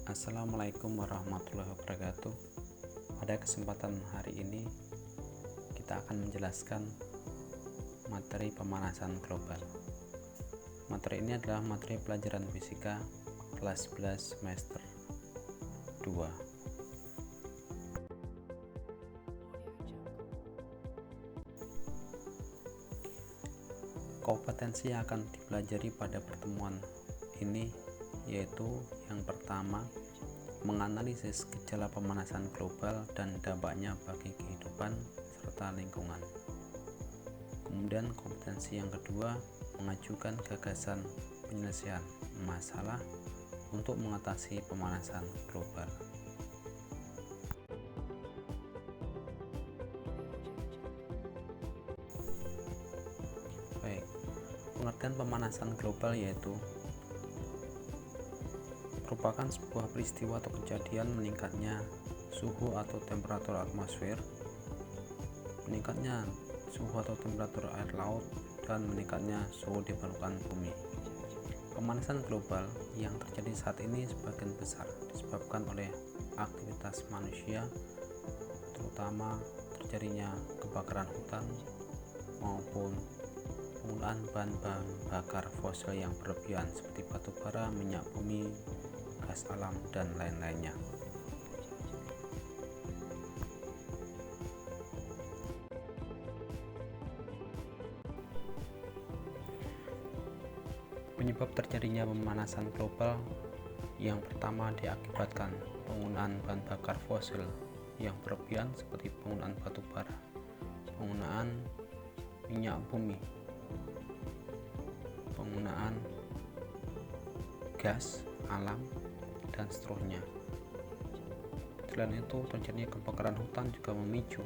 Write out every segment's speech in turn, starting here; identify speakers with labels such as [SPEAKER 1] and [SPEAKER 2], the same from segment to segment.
[SPEAKER 1] Assalamualaikum warahmatullahi wabarakatuh. Pada kesempatan hari ini kita akan menjelaskan materi pemanasan global. Materi ini adalah materi pelajaran fisika kelas 11 semester 2. Kompetensi yang akan dipelajari pada pertemuan ini yaitu yang pertama, menganalisis gejala pemanasan global dan dampaknya bagi kehidupan serta lingkungan. Kemudian kompetensi yang kedua, mengajukan gagasan penyelesaian masalah untuk mengatasi pemanasan global. Baik, pengertian pemanasan global yaitu merupakan sebuah peristiwa atau kejadian meningkatnya suhu atau temperatur atmosfer, meningkatnya suhu atau temperatur air laut, dan meningkatnya suhu di permukaan bumi. Pemanasan global yang terjadi saat ini sebagian besar disebabkan oleh aktivitas manusia, terutama terjadinya kebakaran hutan maupun penggunaan bahan bakar fosil yang berlebihan seperti batu bara, minyak bumi, gas alam, dan lain-lainnya. Penyebab terjadinya pemanasan global yang pertama diakibatkan penggunaan bahan bakar fosil yang berlebihan seperti penggunaan batu bara, penggunaan minyak bumi, penggunaan gas alam, dan seterusnya. Selain itu, terjadinya kebakaran hutan juga memicu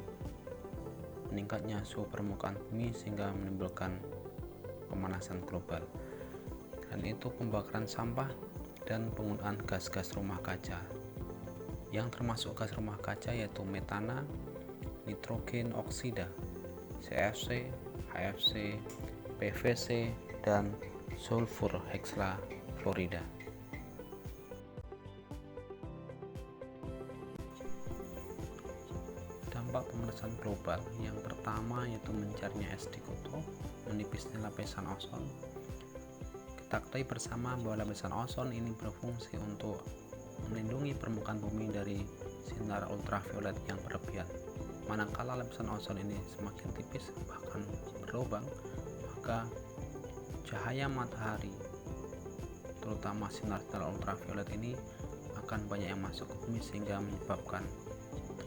[SPEAKER 1] meningkatnya suhu permukaan bumi sehingga menimbulkan pemanasan global. Dan itu pembakaran sampah dan penggunaan gas-gas rumah kaca. Yang termasuk gas rumah kaca yaitu metana, nitrogen oksida, CFC, HFC, PVC, dan sulfur hexafluorida. Dampak pemanasan global yang pertama yaitu mencairnya es di kutub, menipisnya lapisan ozon. Kita ketahui bersama bahwa lapisan ozon ini berfungsi untuk melindungi permukaan bumi dari sinar ultraviolet yang berlebihan. Manakala lapisan ozon ini semakin tipis bahkan berlubang, maka cahaya matahari, terutama sinar ultraviolet ini akan banyak yang masuk ke bumi sehingga menyebabkan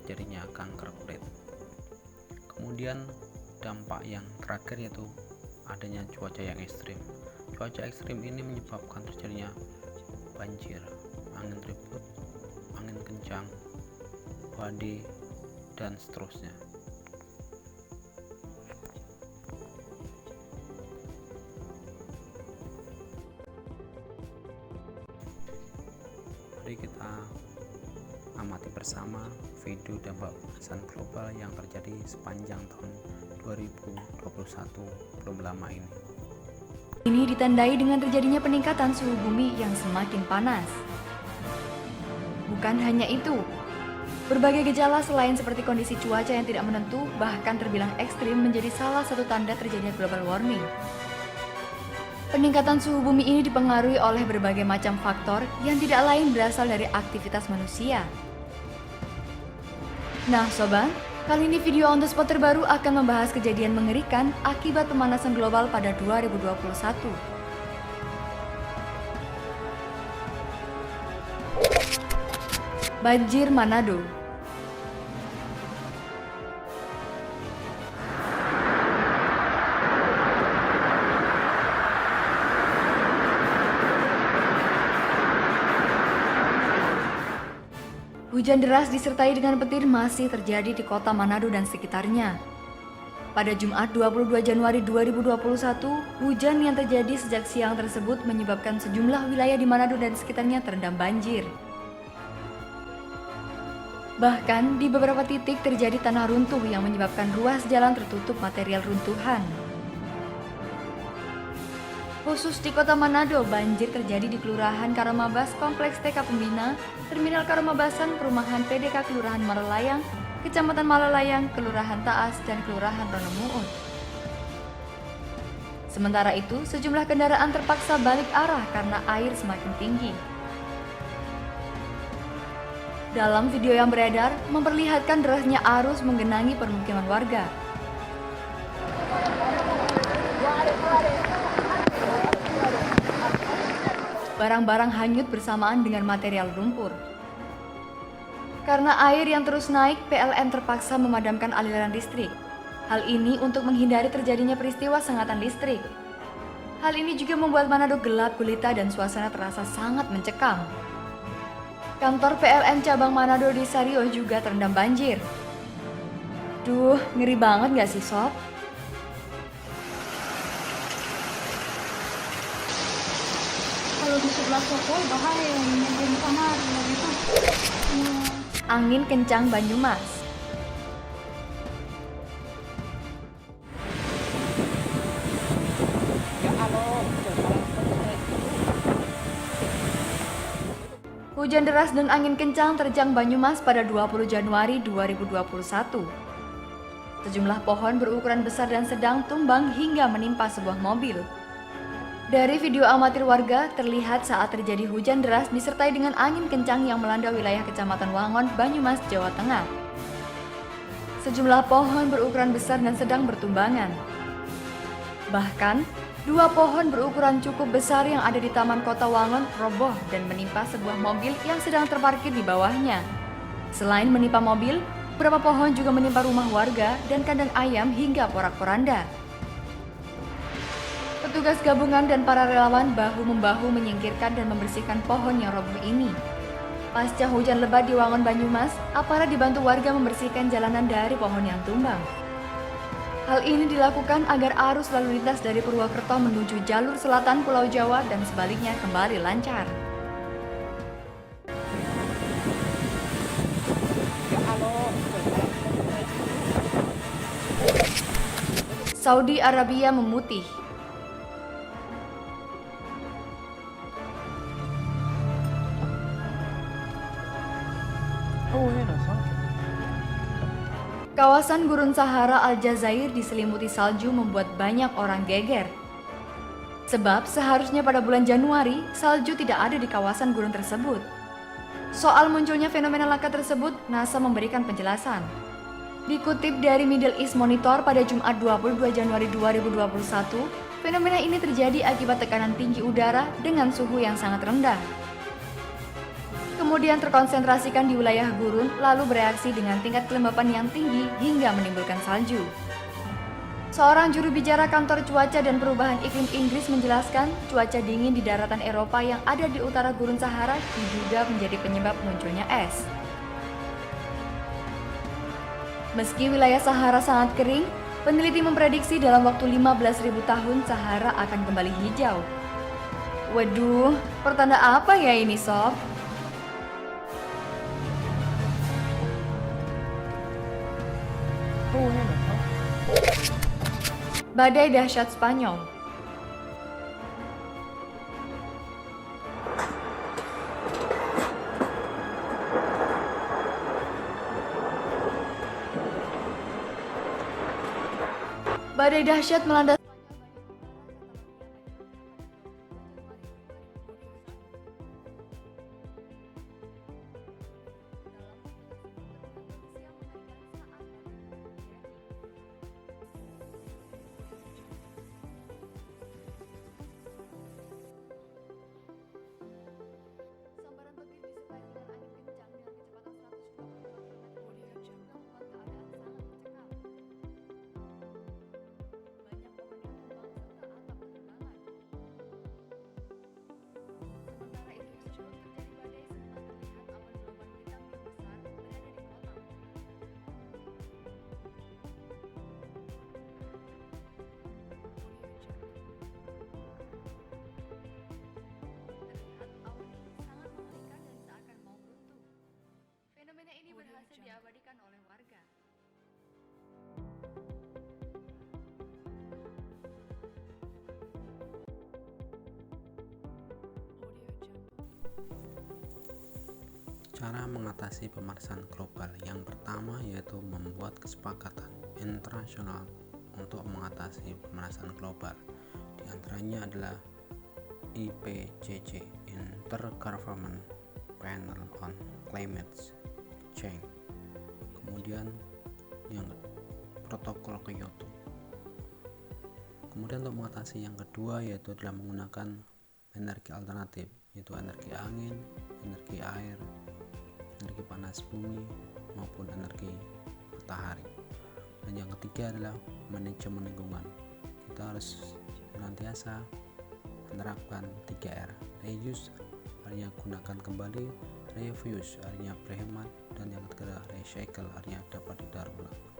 [SPEAKER 1] terjadinya kanker kulit. Kemudian dampak yang terakhir yaitu adanya cuaca yang ekstrim. Cuaca ekstrim ini menyebabkan terjadinya banjir, angin ribut, angin kencang, badai, dan seterusnya. Mari kita amati bersama video dampak pemanasan global yang terjadi sepanjang tahun 2021 belum lama ini.
[SPEAKER 2] Ini ditandai dengan terjadinya peningkatan suhu bumi yang semakin panas. Bukan hanya itu, berbagai gejala selain seperti kondisi cuaca yang tidak menentu bahkan terbilang ekstrim menjadi salah satu tanda terjadinya global warming. Peningkatan suhu bumi ini dipengaruhi oleh berbagai macam faktor yang tidak lain berasal dari aktivitas manusia. Nah sobat, kali ini video on the spot terbaru akan membahas kejadian mengerikan akibat pemanasan global pada 2021. Banjir Manado. Hujan deras disertai dengan petir masih terjadi di kota Manado dan sekitarnya. Pada Jumat 22 Januari 2021, hujan yang terjadi sejak siang tersebut menyebabkan sejumlah wilayah di Manado dan sekitarnya terendam banjir. Bahkan di beberapa titik terjadi tanah runtuh yang menyebabkan ruas jalan tertutup material runtuhan. Khusus di Kota Manado, banjir terjadi di Kelurahan Karomabas, Kompleks TK Pembina, Terminal Karomabasan, Perumahan PDK Kelurahan Malelayang, Kecamatan Malelayang, Kelurahan Taas, dan Kelurahan Ronomuun. Sementara itu, sejumlah kendaraan terpaksa balik arah karena air semakin tinggi. Dalam video yang beredar, memperlihatkan derasnya arus menggenangi permukiman warga. Barang-barang hanyut bersamaan dengan material lumpur. Karena air yang terus naik, PLN terpaksa memadamkan aliran listrik. Hal ini untuk menghindari terjadinya peristiwa sengatan listrik. Hal ini juga membuat Manado gelap gulita dan suasana terasa sangat mencekam. Kantor PLN cabang Manado di Sario juga terendam banjir. Duh, ngeri banget gak sih, Sob?
[SPEAKER 3] Kalau di sebelah toko bahaya yang kamar itu.
[SPEAKER 2] Angin kencang Banyumas. Hujan deras dan angin kencang terjang Banyumas pada 20 Januari 2021. Sejumlah pohon berukuran besar dan sedang tumbang hingga menimpa sebuah mobil. Dari video amatir warga, terlihat saat terjadi hujan deras disertai dengan angin kencang yang melanda wilayah Kecamatan Wangon, Banyumas, Jawa Tengah. Sejumlah pohon berukuran besar dan sedang bertumbangan. Bahkan, 2 pohon berukuran cukup besar yang ada di Taman Kota Wangon roboh dan menimpa sebuah mobil yang sedang terparkir di bawahnya. Selain menimpa mobil, beberapa pohon juga menimpa rumah warga dan kandang ayam hingga porak-poranda. Petugas gabungan dan para relawan bahu-membahu menyingkirkan dan membersihkan pohon yang roboh ini. Pasca hujan lebat di Wangon, Banyumas, aparat dibantu warga membersihkan jalanan dari pohon yang tumbang. Hal ini dilakukan agar arus lalu lintas dari Purwokerto menuju jalur selatan Pulau Jawa dan sebaliknya kembali lancar. Saudi Arabia memutih. Kawasan Gurun Sahara Aljazair diselimuti salju membuat banyak orang geger. Sebab seharusnya pada bulan Januari, salju tidak ada di kawasan gurun tersebut. Soal munculnya fenomena langka tersebut, NASA memberikan penjelasan. Dikutip dari Middle East Monitor pada Jumat 22 Januari 2021, fenomena ini terjadi akibat tekanan tinggi udara dengan suhu yang sangat rendah. Kemudian terkonsentrasikan di wilayah gurun, lalu bereaksi dengan tingkat kelembapan yang tinggi hingga menimbulkan salju. Seorang juru bicara kantor cuaca dan perubahan iklim Inggris menjelaskan, cuaca dingin di daratan Eropa yang ada di utara Gurun Sahara diduga menjadi penyebab munculnya es. Meski wilayah Sahara sangat kering, peneliti memprediksi dalam waktu 15.000 tahun Sahara akan kembali hijau. Waduh, pertanda apa ya ini, Sob? Badai dahsyat Spanyol. Badai dahsyat melanda
[SPEAKER 1] Cara mengatasi pemanasan global yang pertama yaitu membuat kesepakatan internasional untuk mengatasi pemanasan global. Di antaranya adalah IPCC, Intergovernmental Panel on Climate Change. Kemudian yang protokol Kyoto. Kemudian untuk mengatasi yang kedua yaitu adalah menggunakan energi alternatif, yaitu energi angin, energi air, energi panas bumi maupun energi matahari. Dan yang ketiga adalah manajemen lingkungan. Kita harus senantiasa menerapkan 3R. Reuse artinya gunakan kembali, reuse artinya berhemat, dan yang ketiga recycle artinya dapat didaur ulang.